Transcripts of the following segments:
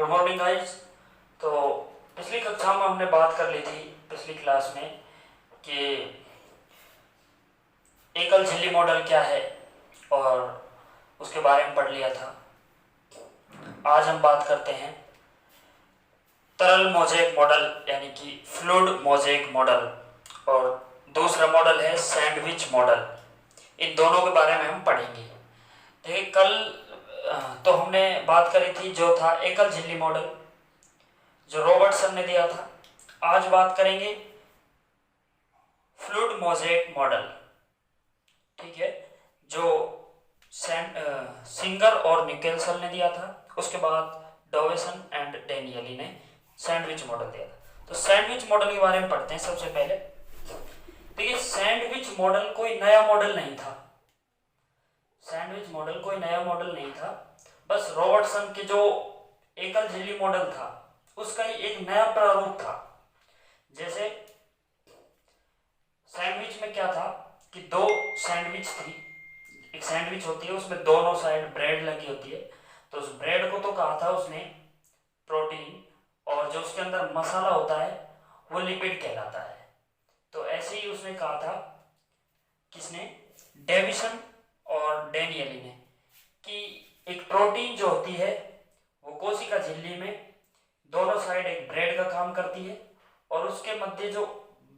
Good morning guys. तो पिछली कक्षा में हमने बात कर ली थी पिछली क्लास में कि एकल झिल्ली मॉडल क्या है और उसके बारे में पढ़ लिया था। आज हम बात करते हैं तरल मोज़ेक मॉडल यानी कि फ्लूइड मोज़ेक मॉडल, और दूसरा मॉडल है सैंडविच मॉडल। इन दोनों के बारे में हम पढ़ेंगे। देखिए, कल तो हमने बात करी थी जो था एकल झिल्ली मॉडल जो रॉबर्टसन ने दिया था। आज बात करेंगे फ्लूइड मोज़ेक मॉडल, ठीक है, जो सिंगर और निकेल्सन ने दिया था। उसके बाद डॉवेसन एंड डेनियली ने सैंडविच मॉडल दिया था। तो सैंडविच मॉडल के बारे में पढ़ते हैं सबसे पहले। देखिए, सैंडविच मॉडल कोई नया मॉडल नहीं था। सैंडविच मॉडल कोई नया मॉडल नहीं था, बस रॉबर्टसन के जो एकल झिल्ली मॉडल था उसका ही एक नया प्रारूप था। जैसे सैंडविच में क्या था कि दो सैंडविच थी। एक सैंडविच होती है, उसमें दोनों साइड ब्रेड लगी होती है। तो उस ब्रेड को तो कहा था उसने प्रोटीन, और जो उसके अंदर मसाला होता है वो लिपिड कहलाता है। तो ऐसे ही उसने कहा था, किसने, डेविसन और डेनियली ने, कि एक प्रोटीन जो होती है वो कोशिका झिल्ली में दोनों साइड एक ब्रेड का काम करती है, और उसके मध्य जो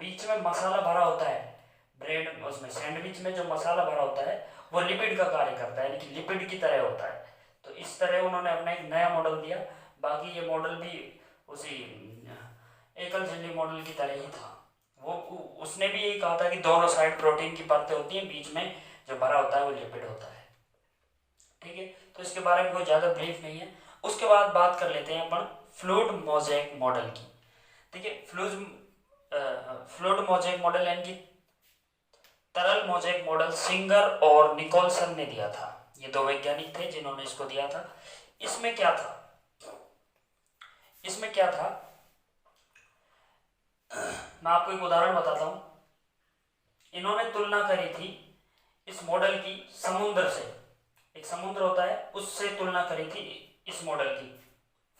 बीच में मसाला भरा होता है ब्रेड, उसमें सैंडविच में जो मसाला भरा होता है वो लिपिड का कार्य करता है, यानी कि लिपिड की तरह होता है। तो इस तरह उन्होंने अपना एक नया मॉडल दिया। बाकी ये मॉडल भी उसी एकल झिल्ली मॉडल की तरह ही था। वो उसने भी यही कहा था कि दोनों साइड प्रोटीन की परतें होती हैं, बीच में जो भरा होता है वो लिपिड होता है, ठीक है। तो इसके बारे में कोई ज़्यादा ब्रीफ नहीं है। उसके बाद बात कर लेते हैं अपन फ्लूइड मोज़ेक मॉडल की। ठीक है, फ्लूइड मोज़ेक मॉडल यानी कि तरल मोज़ेक मॉडल सिंगर और निकोल्सन ने दिया था। ये दो वैज्ञानिक थे जिन्होंने इसको दिया था। इसमें क्या था, मैं आपको एक उदाहरण बताता हूं। इन्होंने तुलना करी थी इस मॉडल की समुद्र से। एक समुद्र होता है, उससे तुलना करी थी इस मॉडल की,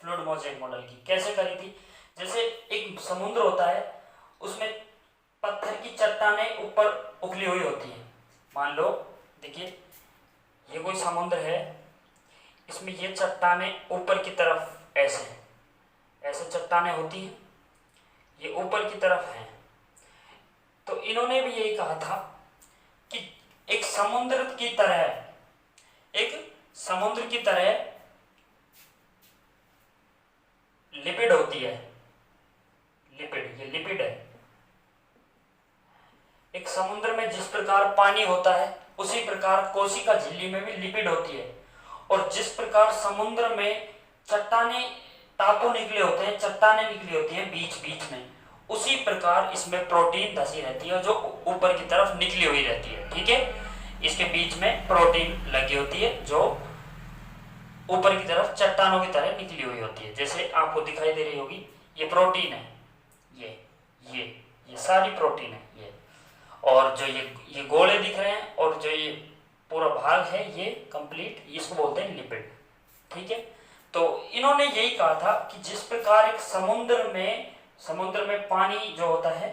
फ्लूइड मोज़ेक मॉडल की। कैसे करी थी? जैसे एक समुद्र होता है, उसमें पत्थर की चट्टानें ऊपर उगली हुई होती हैं। मान लो, देखिए, ये कोई समुद्र है, इसमें ये चट्टानें ऊपर की तरफ ऐसे चट्टानें होती हैं, ये ऊपर की तरफ हैं। तो इन्होंने भी यही कहा था कि एक समुद्र की तरह लिपिड होती है। ये लिपिड है। एक समुद्र में जिस प्रकार पानी होता है उसी प्रकार कोशिका झिल्ली में भी लिपिड होती है। और जिस प्रकार समुद्र में टापू निकले होते हैं, चट्टानें निकली होती हैं बीच बीच में, उसी प्रकार इसमें प्रोटीन धसी रहती है जो ऊपर की तरफ निकली हुई रहती है। ठीक है, इसके बीच में प्रोटीन लगी होती है जो ऊपर की तरफ चट्टानों की तरह निकली हुई होती है। जैसे आपको दिखाई दे रही होगी, ये प्रोटीन है, ये सारी प्रोटीन है ये। और जो ये गोले दिख रहे हैं और जो ये पूरा भाग है ये कंप्लीट, इसको बोलते हैं लिपिड। ठीक है, तो इन्होंने यही कहा था कि जिस प्रकार एक समुद्र में पानी जो होता है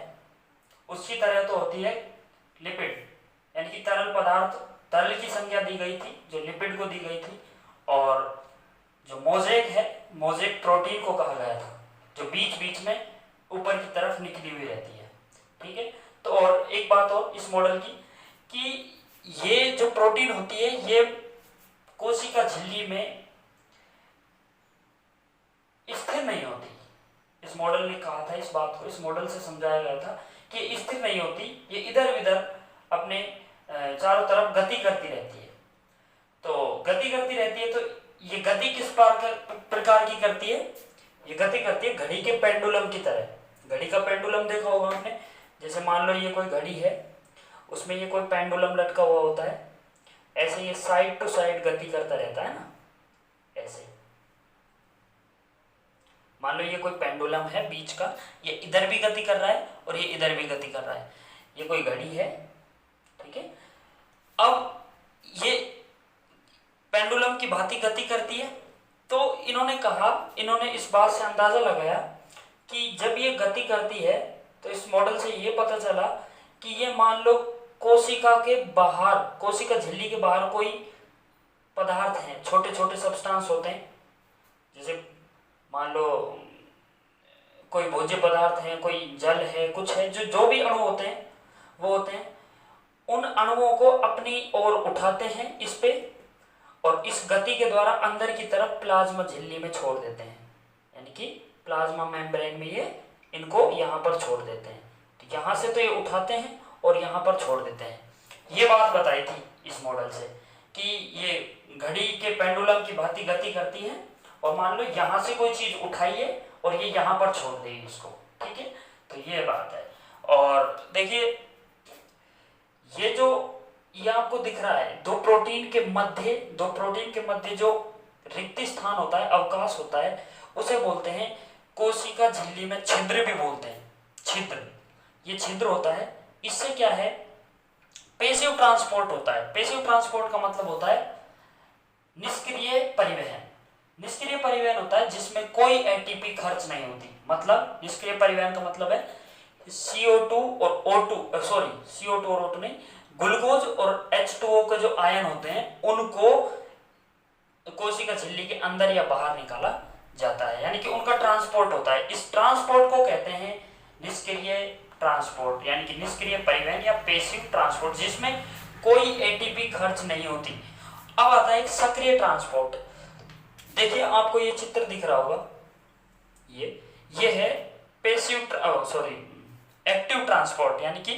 उसकी तरह तो होती है लिपिड, यानी कि तरल पदार्थ, तरल की संज्ञा दी गई थी जो लिपिड को दी गई थी। और जो मोज़ेक है, मोज़ेक प्रोटीन को कहा गया था जो बीच बीच में ऊपर की तरफ निकली हुई रहती है। ठीक है, तो और एक बात और इस मॉडल की, कि ये जो प्रोटीन होती है ये कोशिका झिल्ली में स्थिर नहीं होती। इस मॉडल ने कहा था, इस बात को इस मॉडल से समझाया गया था कि स्थिर नहीं होती, ये इधर उधर अपने चारों तरफ गति करती रहती है। तो गति करती रहती है, तो ये गति किस प्रकार की करती है? ये गति करती है घड़ी के पेंडुलम की तरह। घड़ी का पेंडुलम देखा होगा आपने। जैसे मान लो ये कोई घड़ी है, उसमें ये कोई पेंडुलम लटका हुआ होता है, ऐसे ये साइड टू साइड गति करता रहता है ना, ऐसे। मान लो ये कोई पेंडुलम है बीच का, ये इधर भी गति कर रहा है और ये इधर भी गति कर रहा है। ये कोई घड़ी है, ठीक है। अब ये पेंडुलम की भांति गति करती है, तो इन्होंने इस बात से अंदाजा लगाया कि जब ये गति करती है तो इस मॉडल से ये पता चला कि ये मान लो कोशिका झिल्ली के बाहर कोई पदार्थ हैं, छोटे छोटे सब्सटेंस होते हैं, जैसे मान लो कोई भोज्य पदार्थ है, कोई जल है, कुछ है, जो भी अणु होते हैं वो होते हैं, उन अणुओं को अपनी ओर उठाते हैं इस पे, और इस गति के द्वारा अंदर की तरफ प्लाज्मा झिल्ली में छोड़ देते हैं, यानी कि प्लाज्मा मेम्ब्रेन में ये इनको यहाँ पर छोड़ देते हैं। तो यहाँ से तो ये उठाते हैं और यहाँ पर छोड़ देते हैं। ये बात बताई थी इस मॉडल से कि ये घड़ी के पेंडुलम की भांति गति करती है, और मान लो यहाँ से कोई चीज उठाइए और ये यहाँ पर छोड़ देगी इसको, ठीक है। तो ये बात है। और देखिए ये आपको दिख रहा है दो प्रोटीन के मध्य जो रिक्त स्थान होता है, अवकाश होता है, उसे बोलते हैं कोशिका झिल्ली में छिद्र भी बोलते हैं, छिद्र। ये छिद्र होता है, इससे क्या है, पैसिव ट्रांसपोर्ट होता है। पैसिव ट्रांसपोर्ट का मतलब होता है निष्क्रिय परिवहन। निष्क्रिय परिवहन होता है जिसमें कोई एटीपी खर्च नहीं होती। मतलब निष्क्रिय परिवहन का मतलब है CO2 और O2 नहीं, ग्लूकोज और H2O के जो आयन होते हैं उनको कोशिका झिल्ली के अंदर या बाहर निकाला जाता है, यानी कि उनका ट्रांसपोर्ट होता है। इस ट्रांसपोर्ट को कहते हैं निष्क्रिय ट्रांसपोर्ट, यानी कि निष्क्रिय परिवहन या पैसिव ट्रांसपोर्ट, जिसमें कोई एटीपी खर्च नहीं होती। अब आता है एक सक्रिय ट्रांसपोर्ट। देखिए आपको ये चित्र दिख रहा होगा, ये है एक्टिव ट्रांसपोर्ट, यानी कि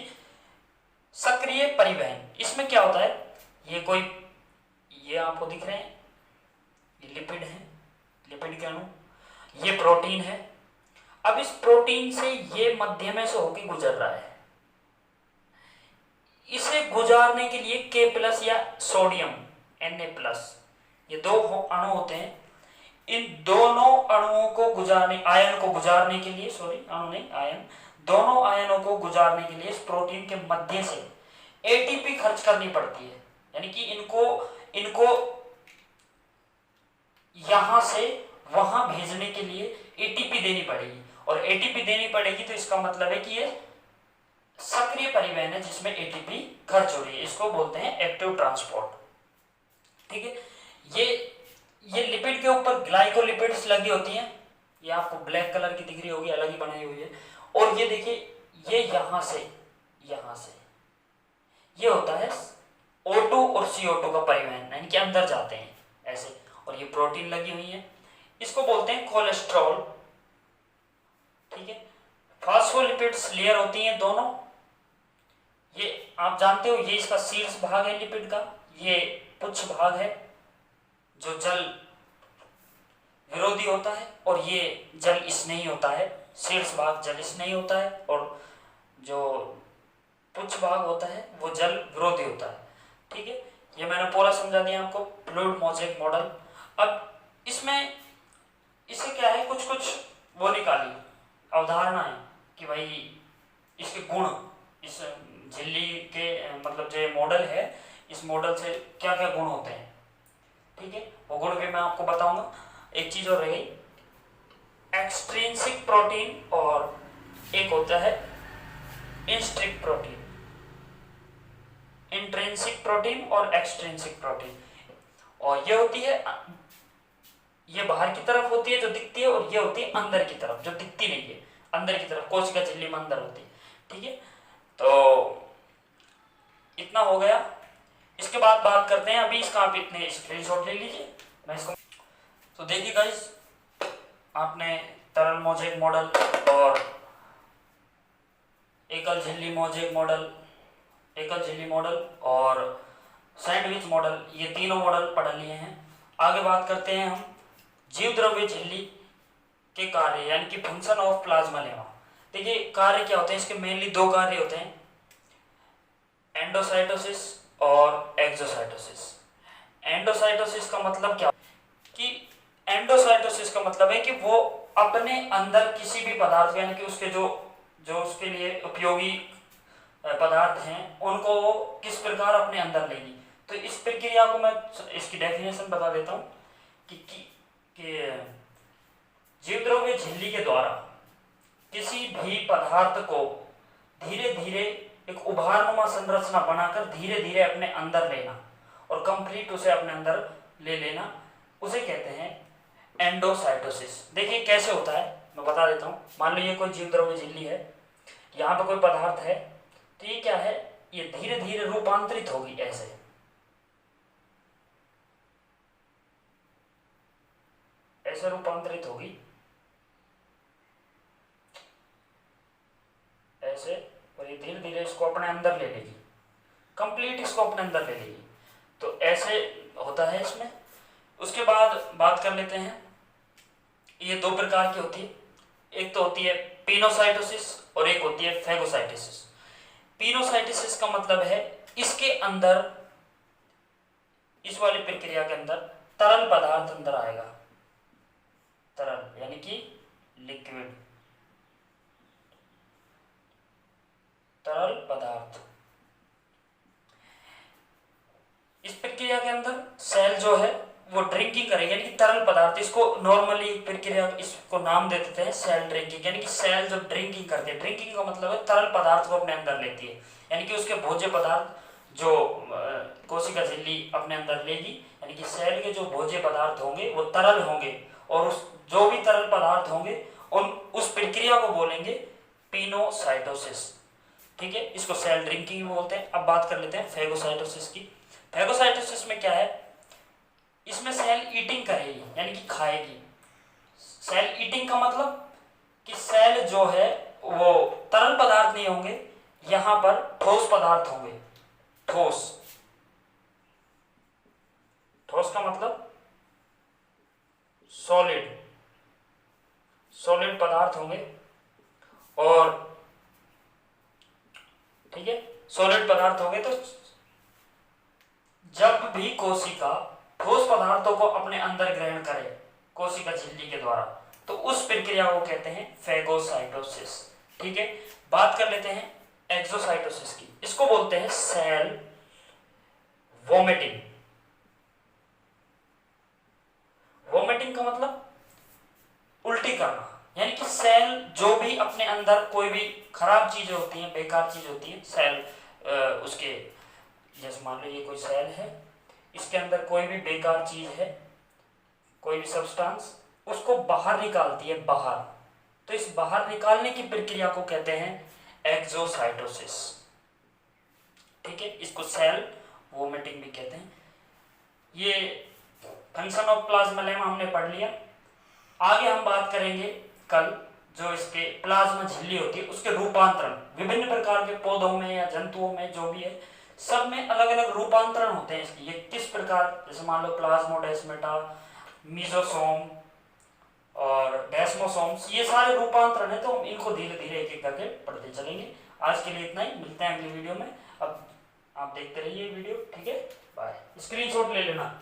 सक्रिय परिवहन। इसमें क्या होता है, ये आपको दिख रहे हैं, ये लिपिड है, लिपिड के अणु, ये प्रोटीन है। अब इस प्रोटीन से ये मध्य में से होकर गुजर रहा है। इसे गुजारने के लिए K+ या सोडियम Na+, ये दो अणु होते हैं। इन दोनों अणुओं को आयन को गुजारने के लिए, दोनों आयनों को गुजारने के लिए इस प्रोटीन के मध्य से एटीपी खर्च करनी पड़ती है, यानी कि इनको यहां से वहां भेजने के लिए एटीपी देनी पड़ेगी, और एटीपी देनी पड़ेगी तो इसका मतलब है कि ये सक्रिय परिवहन है जिसमें एटीपी खर्च हो रही है। इसको बोलते हैं एक्टिव ट्रांसपोर्ट, ठीक है। ये लिपिड के ऊपर ग्लाइकोलिपिड्स लगी होती हैं, ये आपको ब्लैक कलर की दिख रही होगी, अलग ही बनाई हुई है। और ये देखिए, ये यहां से ये होता है O2 और CO2 का परिवहन, यानी कि अंदर जाते हैं ऐसे, और ये प्रोटीन लगी हुई है, इसको बोलते हैं कोलेस्ट्रॉल, ठीक है। फॉस्फोलिपिड्स लेयर होती हैं दोनों, ये आप जानते हो, ये इसका शीर्ष भाग है लिपिड का, ये पुच्छ भाग है जो जल विरोधी होता है, और ये जल स्नेही होता है। शीर्ष भाग जल स्नेही होता है और जो पुच्छ भाग होता है वो जल विरोधी होता है, ठीक है। ये मैंने पूरा समझा दिया आपको, फ्लूइड मोज़ेक मॉडल। अब इससे क्या है, कुछ वो निकाली अवधारणाएं कि भाई इसके गुण, इस झिल्ली के मतलब जो मॉडल है, इस मॉडल से क्या क्या गुण होते हैं, ठीक है। वो गुण भी मैं आपको बताऊंगा। एक चीज और रही, एक्सट्रिंसिक प्रोटीन और एक होता है इंट्रिंसिक प्रोटीन, इंट्रिंसिक प्रोटीन और एक्सट्रिंसिक प्रोटीन। और ये होती है, ये बाहर की तरफ होती है जो दिखती है, और ये होती है अंदर की तरफ जो दिखती नहीं है, अंदर की तरफ कोशिका झिल्ली में अंदर होती है, ठीक है। तो इतना हो गया। इसके बाद बात करते हैं, अभी इसका आप इतने स्क्रीनशॉट ले लीजिए, मैं इसको तो देखिए गाइस, आपने तरल मोज़ेक मॉडल और एकल झिल्ली मोज़ेक मॉडल, एकल झिल्ली मॉडल और सैंडविच मॉडल, ये तीनों मॉडल पढ़ लिए हैं। आगे बात करते हैं हम जीव द्रव्य झिल्ली के कार्य, यानी कि फंक्शन ऑफ प्लाज्मा लेमा। देखिए कार्य क्या होते हैं, इसके मेनली दो कार्य होते हैं, एंडोसाइटोसिस और एक्सोसाइटोसिस। एंडोसाइटोसिस का मतलब क्या, कि एंडोसाइटोसिस का मतलब है कि वो अपने अंदर किसी भी पदार्थ, यानी कि उसके जो उसके लिए उपयोगी पदार्थ हैं उनको वो किस प्रकार अपने अंदर लेगी। तो इस प्रक्रिया को मैं इसकी डेफिनेशन बता देता हूँ कि कि जीवद्रव्य झिल्ली के द्वारा किसी भी पदार्थ को धीरे धीरे एक उभारनुमा संरचना बनाकर धीरे धीरे अपने अंदर लेना और कंप्लीट उसे अपने अंदर ले लेना, उसे कहते हैं एंडोसाइटोसिस। देखिए कैसे होता है, मैं बता देता हूँ। मान लो ये कोई जीवद्रव्य झिल्ली है, यहाँ पे कोई पदार्थ है, तो ये क्या है, ये धीरे धीरे रूपांतरित होगी, ऐसे ऐसे रूपांतरित होगी, ऐसे, और ये धीरे धीरे इसको अपने अंदर ले लेगी, कंप्लीट इसको अपने अंदर ले लेगी। तो ऐसे होता है इसमें। उसके बाद बात कर लेते हैं, ये दो प्रकार की होती है, एक तो होती है पिनोसाइटोसिस और एक होती है फैगोसाइटोसिस। पिनोसाइटोसिस का मतलब है इसके अंदर, इस वाली प्रक्रिया के अंदर तरल पदार्थ अंदर आएगा, तरल यानी कि लिक्विड, तरल पदार्थ। इस प्रक्रिया के अंदर सेल जो है वो ड्रिंकिंग करेगी, यानी कि तरल पदार्थ, इसको नॉर्मली प्रक्रिया, इसको नाम दे देते हैं सेल ड्रिंकिंग, यानी कि सेल जब ड्रिंकिंग करती है, ड्रिंकिंग का मतलब है तरल पदार्थ को अपने अंदर लेती है, यानी कि उसके भोज्य पदार्थ जो कोशिका झिल्ली अपने अंदर लेगी, यानी कि सेल के जो भोज्य पदार्थ होंगे वो तरल होंगे, और उस जो भी तरल पदार्थ होंगे उस प्रक्रिया को बोलेंगे पिनोसाइटोसिस। ठीक है, इसको सेल ड्रिंकिंग बोलते हैं। अब बात कर लेते हैं फैगोसाइटोसिस की। फैगोसाइटोसिस में क्या है, इसमें सेल ईटिंग करेगी, यानी कि खाएगी। सेल ईटिंग का मतलब कि सेल जो है वो तरल पदार्थ नहीं होंगे, यहां पर ठोस पदार्थ होंगे। ठोस, ठोस का मतलब सॉलिड, सॉलिड पदार्थ होंगे, और ठीक है, सॉलिड पदार्थ होंगे। तो जब भी कोशिका ठोस पदार्थों को अपने अंदर ग्रहण करे कोशिका झिल्ली के द्वारा, तो उस प्रक्रिया को कहते हैं फैगोसाइटोसिस। ठीक है, बात कर लेते हैं एक्सोसाइटोसिस की। इसको बोलते हैं सेल वोमिटिंग। वोमिटिंग का मतलब उल्टी करना, यानी कि सेल जो भी अपने अंदर कोई भी खराब चीजें होती हैं, बेकार चीज होती है, सेल उसके, जैसे मान लो ये कोई सेल है, इसके अंदर कोई भी बेकार चीज है, कोई भी सब्सटेंस, उसको बाहर निकालती है, बाहर। तो इस बाहर निकालने की प्रक्रिया को कहते हैं एक्सोसाइटोसिस। ठीक है, इसको सेल वोमिटिंग भी कहते हैं। ये फंक्शन ऑफ प्लाज्मा हमने पढ़ लिया। आगे हम बात करेंगे कल, जो इसके प्लाज्मा झिल्ली होती है उसके रूपांतरण, विभिन्न प्रकार के पौधों में या जंतुओं में जो भी है, सब में अलग अलग रूपांतरण होते हैं इसकी। ये किस प्रकार, जैसे मान लो प्लाज्मोडेस्माटा, मीजोसोम और डेस्मोसोम्स, ये सारे रूपांतरण है, तो हम इनको धीरे धीरे एक एक करके पढ़ते चलेंगे। आज के लिए इतना ही, मिलते हैं अगली वीडियो में। अब आप देखते रहिए वीडियो, ठीक है, बाय। स्क्रीनशॉट ले लेना।